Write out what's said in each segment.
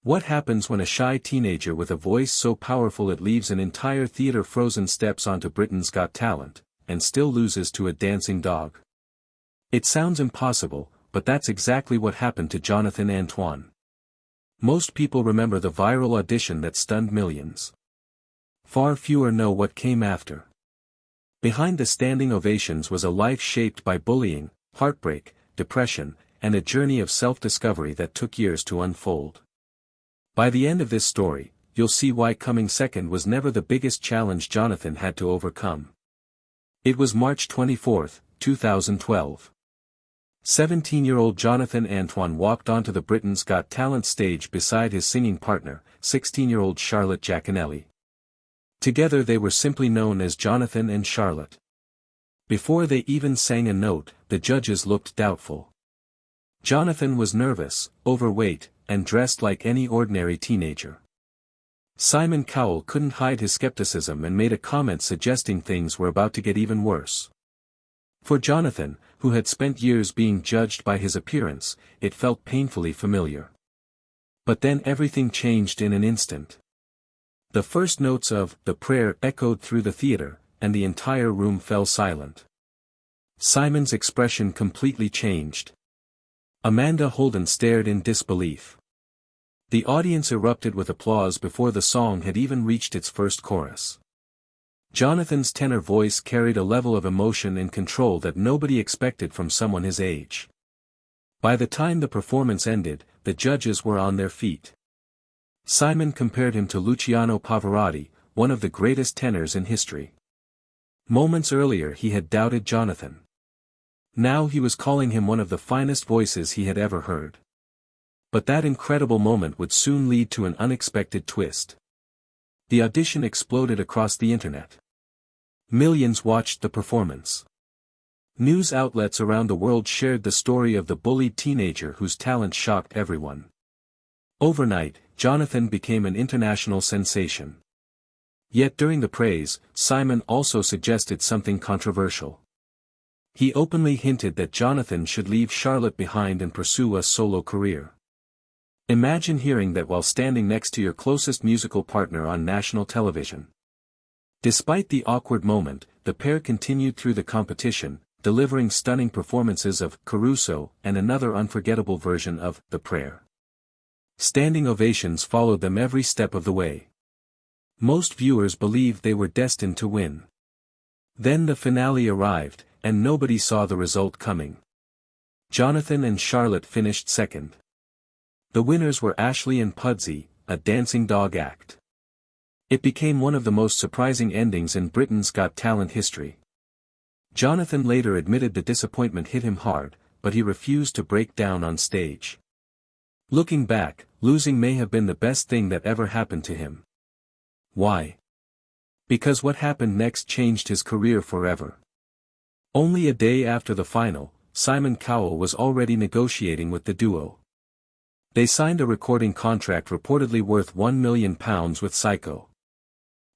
What happens when a shy teenager with a voice so powerful it leaves an entire theater frozen steps onto Britain's Got Talent, and still loses to a dancing dog? It sounds impossible, but that's exactly what happened to Jonathan Antoine. Most people remember the viral audition that stunned millions. Far fewer know what came after. Behind the standing ovations was a life shaped by bullying, heartbreak, depression, and a journey of self-discovery that took years to unfold. By the end of this story, you'll see why coming second was never the biggest challenge Jonathan had to overcome. It was March 24, 2012. 17-year-old Jonathan Antoine walked onto the Britain's Got Talent stage beside his singing partner, 16-year-old Charlotte Giaconelli. Together they were simply known as Jonathan and Charlotte. Before they even sang a note, the judges looked doubtful. Jonathan was nervous, overweight, and dressed like any ordinary teenager. Simon Cowell couldn't hide his skepticism and made a comment suggesting things were about to get even worse. For Jonathan, who had spent years being judged by his appearance, it felt painfully familiar. But then everything changed in an instant. The first notes of "The Prayer" echoed through the theater, and the entire room fell silent. Simon's expression completely changed. Amanda Holden stared in disbelief. The audience erupted with applause before the song had even reached its first chorus. Jonathan's tenor voice carried a level of emotion and control that nobody expected from someone his age. By the time the performance ended, the judges were on their feet. Simon compared him to Luciano Pavarotti, one of the greatest tenors in history. Moments earlier he had doubted Jonathan. Now he was calling him one of the finest voices he had ever heard. But that incredible moment would soon lead to an unexpected twist. The audition exploded across the internet. Millions watched the performance. News outlets around the world shared the story of the bullied teenager whose talent shocked everyone. Overnight, Jonathan became an international sensation. Yet during the praise, Simon also suggested something controversial. He openly hinted that Jonathan should leave Charlotte behind and pursue a solo career. Imagine hearing that while standing next to your closest musical partner on national television. Despite the awkward moment, the pair continued through the competition, delivering stunning performances of "Caruso" and another unforgettable version of "The Prayer." Standing ovations followed them every step of the way. Most viewers believed they were destined to win. Then the finale arrived, and nobody saw the result coming. Jonathan and Charlotte finished second. The winners were Ashley and Pudsey, a dancing dog act. It became one of the most surprising endings in Britain's Got Talent history. Jonathan later admitted the disappointment hit him hard, but he refused to break down on stage. Looking back, losing may have been the best thing that ever happened to him. Why? Because what happened next changed his career forever. Only a day after the final, Simon Cowell was already negotiating with the duo. They signed a recording contract reportedly worth £1 million with Psycho.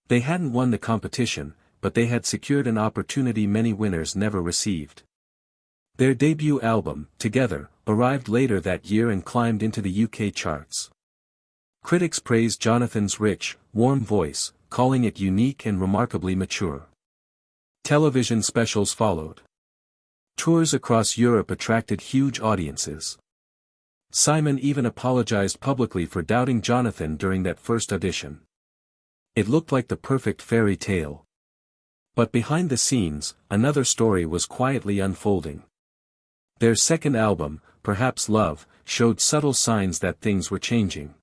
They hadn't won the competition, but they had secured an opportunity many winners never received. Their debut album, Together, arrived later that year and climbed into the UK charts. Critics praised Jonathan's rich, warm voice, calling it unique and remarkably mature. Television specials followed. Tours across Europe attracted huge audiences. Simon even apologized publicly for doubting Jonathan during that first audition. It looked like the perfect fairy tale. But behind the scenes, another story was quietly unfolding. Their second album, Perhaps Love, showed subtle signs that things were changing.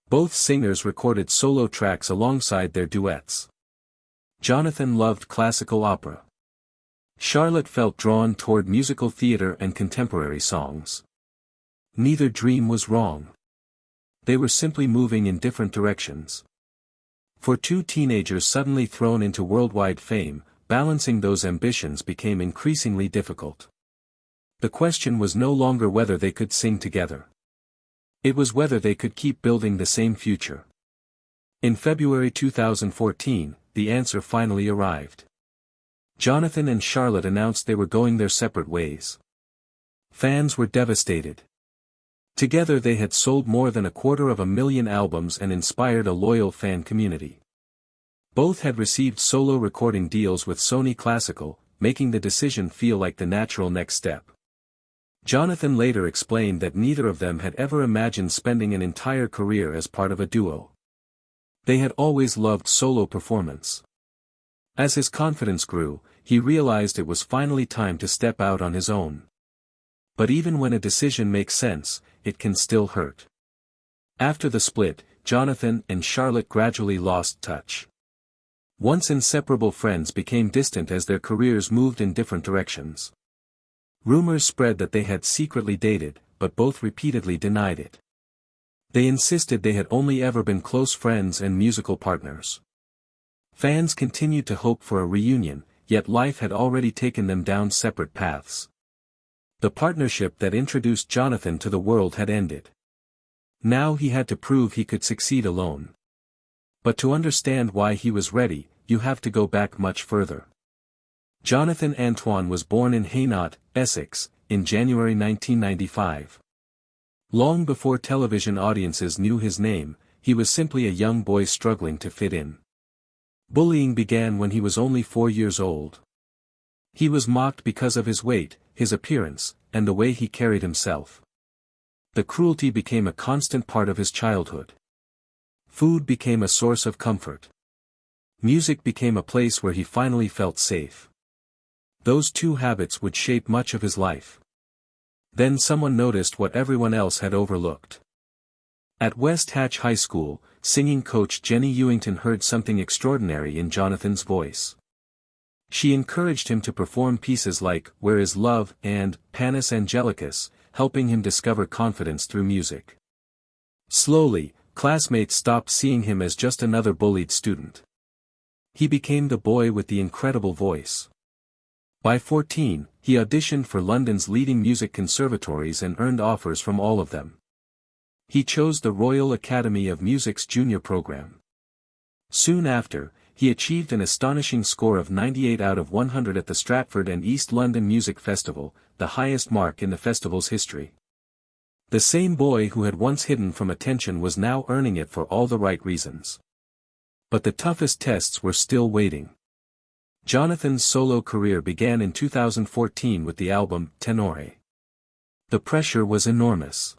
Both singers recorded solo tracks alongside their duets. Jonathan loved classical opera. Charlotte felt drawn toward musical theater and contemporary songs. Neither dream was wrong. They were simply moving in different directions. For two teenagers suddenly thrown into worldwide fame, balancing those ambitions became increasingly difficult. The question was no longer whether they could sing together. It was whether they could keep building the same future. In February 2014, the answer finally arrived. Jonathan and Charlotte announced they were going their separate ways. Fans were devastated. Together they had sold more than 250,000 albums and inspired a loyal fan community. Both had received solo recording deals with Sony Classical, making the decision feel like the natural next step. Jonathan later explained that neither of them had ever imagined spending an entire career as part of a duo. They had always loved solo performance. As his confidence grew, he realized it was finally time to step out on his own. But even when a decision makes sense, it can still hurt. After the split, Jonathan and Charlotte gradually lost touch. Once inseparable friends became distant as their careers moved in different directions. Rumors spread that they had secretly dated, but both repeatedly denied it. They insisted they had only ever been close friends and musical partners. Fans continued to hope for a reunion, yet life had already taken them down separate paths. The partnership that introduced Jonathan to the world had ended. Now he had to prove he could succeed alone. But to understand why he was ready, you have to go back much further. Jonathan Antoine was born in Hainaut, Essex, in January 1995. Long before television audiences knew his name, he was simply a young boy struggling to fit in. Bullying began when he was only 4 years old. He was mocked because of his weight, his appearance, and the way he carried himself. The cruelty became a constant part of his childhood. Food became a source of comfort. Music became a place where he finally felt safe. Those two habits would shape much of his life. Then someone noticed what everyone else had overlooked. At West Hatch High School, singing coach Jenny Ewington heard something extraordinary in Jonathan's voice. She encouraged him to perform pieces like Where Is Love and Panis Angelicus, helping him discover confidence through music. Slowly, classmates stopped seeing him as just another bullied student. He became the boy with the incredible voice. By 14, he auditioned for London's leading music conservatories and earned offers from all of them. He chose the Royal Academy of Music's junior program. Soon after, he achieved an astonishing score of 98 out of 100 at the Stratford and East London Music Festival, the highest mark in the festival's history. The same boy who had once hidden from attention was now earning it for all the right reasons. But the toughest tests were still waiting. Jonathan's solo career began in 2014 with the album Tenore. The pressure was enormous.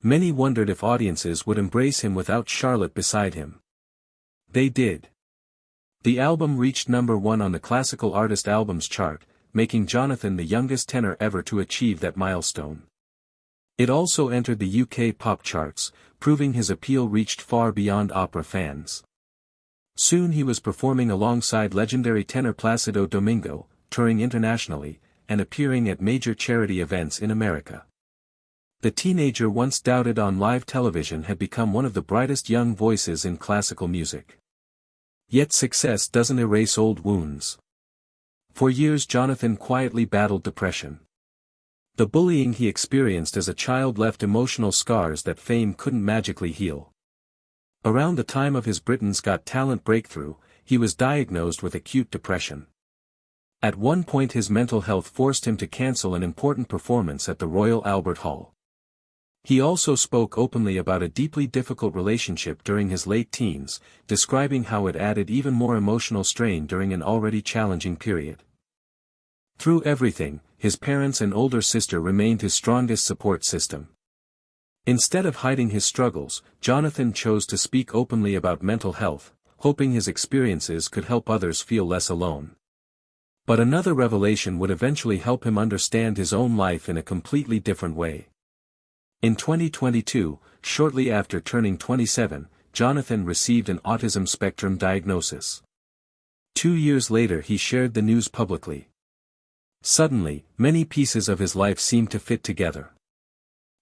Many wondered if audiences would embrace him without Charlotte beside him. They did. The album reached #1 on the Classical Artist Albums chart, making Jonathan the youngest tenor ever to achieve that milestone. It also entered the UK pop charts, proving his appeal reached far beyond opera fans. Soon he was performing alongside legendary tenor Placido Domingo, touring internationally, and appearing at major charity events in America. The teenager once doubted on live television had become one of the brightest young voices in classical music. Yet success doesn't erase old wounds. For years Jonathan quietly battled depression. The bullying he experienced as a child left emotional scars that fame couldn't magically heal. Around the time of his Britain's Got Talent breakthrough, he was diagnosed with acute depression. At one point his mental health forced him to cancel an important performance at the Royal Albert Hall. He also spoke openly about a deeply difficult relationship during his late teens, describing how it added even more emotional strain during an already challenging period. Through everything, his parents and older sister remained his strongest support system. Instead of hiding his struggles, Jonathan chose to speak openly about mental health, hoping his experiences could help others feel less alone. But another revelation would eventually help him understand his own life in a completely different way. In 2022, shortly after turning 27, Jonathan received an autism spectrum diagnosis. 2 years later he shared the news publicly. Suddenly, many pieces of his life seemed to fit together.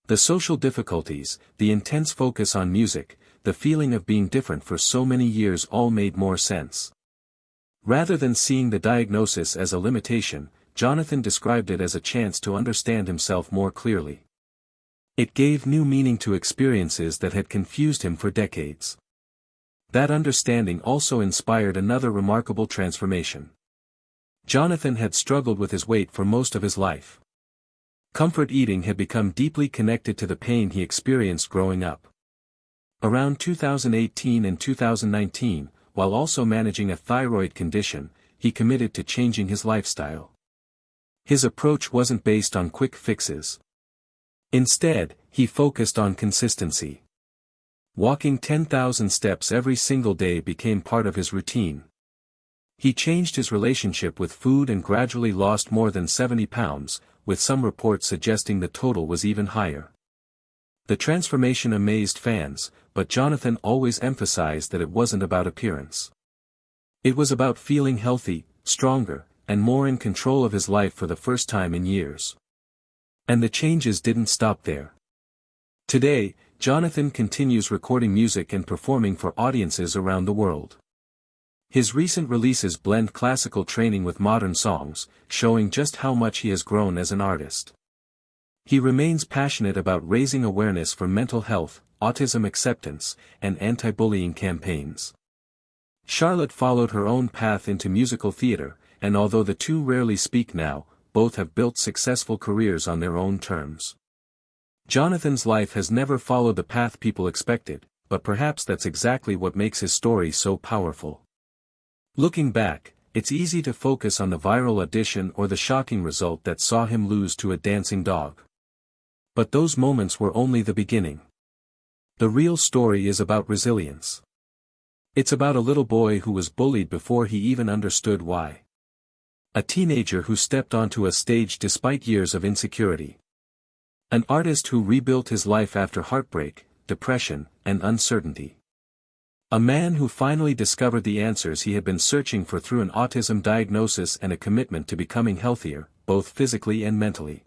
The social difficulties, the intense focus on music, the feeling of being different for so many years all made more sense. Rather than seeing the diagnosis as a limitation, Jonathan described it as a chance to understand himself more clearly. It gave new meaning to experiences that had confused him for decades. That understanding also inspired another remarkable transformation. Jonathan had struggled with his weight for most of his life. Comfort eating had become deeply connected to the pain he experienced growing up. Around 2018 and 2019, while also managing a thyroid condition, he committed to changing his lifestyle. His approach wasn't based on quick fixes. Instead, he focused on consistency. Walking 10,000 steps every single day became part of his routine. He changed his relationship with food and gradually lost more than 70 pounds, with some reports suggesting the total was even higher. The transformation amazed fans, but Jonathan always emphasized that it wasn't about appearance. It was about feeling healthy, stronger, and more in control of his life for the first time in years. And the changes didn't stop there. Today, Jonathan continues recording music and performing for audiences around the world. His recent releases blend classical training with modern songs, showing just how much he has grown as an artist. He remains passionate about raising awareness for mental health, autism acceptance, and anti-bullying campaigns. Charlotte followed her own path into musical theater, and although the two rarely speak now, both have built successful careers on their own terms. Jonathan's life has never followed the path people expected, but perhaps that's exactly what makes his story so powerful. Looking back, it's easy to focus on the viral audition or the shocking result that saw him lose to a dancing dog. But those moments were only the beginning. The real story is about resilience. It's about a little boy who was bullied before he even understood why. A teenager who stepped onto a stage despite years of insecurity. An artist who rebuilt his life after heartbreak, depression, and uncertainty. A man who finally discovered the answers he had been searching for through an autism diagnosis and a commitment to becoming healthier, both physically and mentally.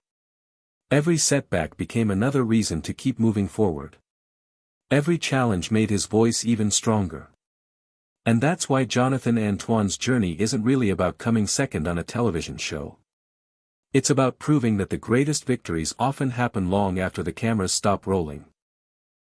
Every setback became another reason to keep moving forward. Every challenge made his voice even stronger. And that's why Jonathan Antoine's journey isn't really about coming second on a television show. It's about proving that the greatest victories often happen long after the cameras stop rolling.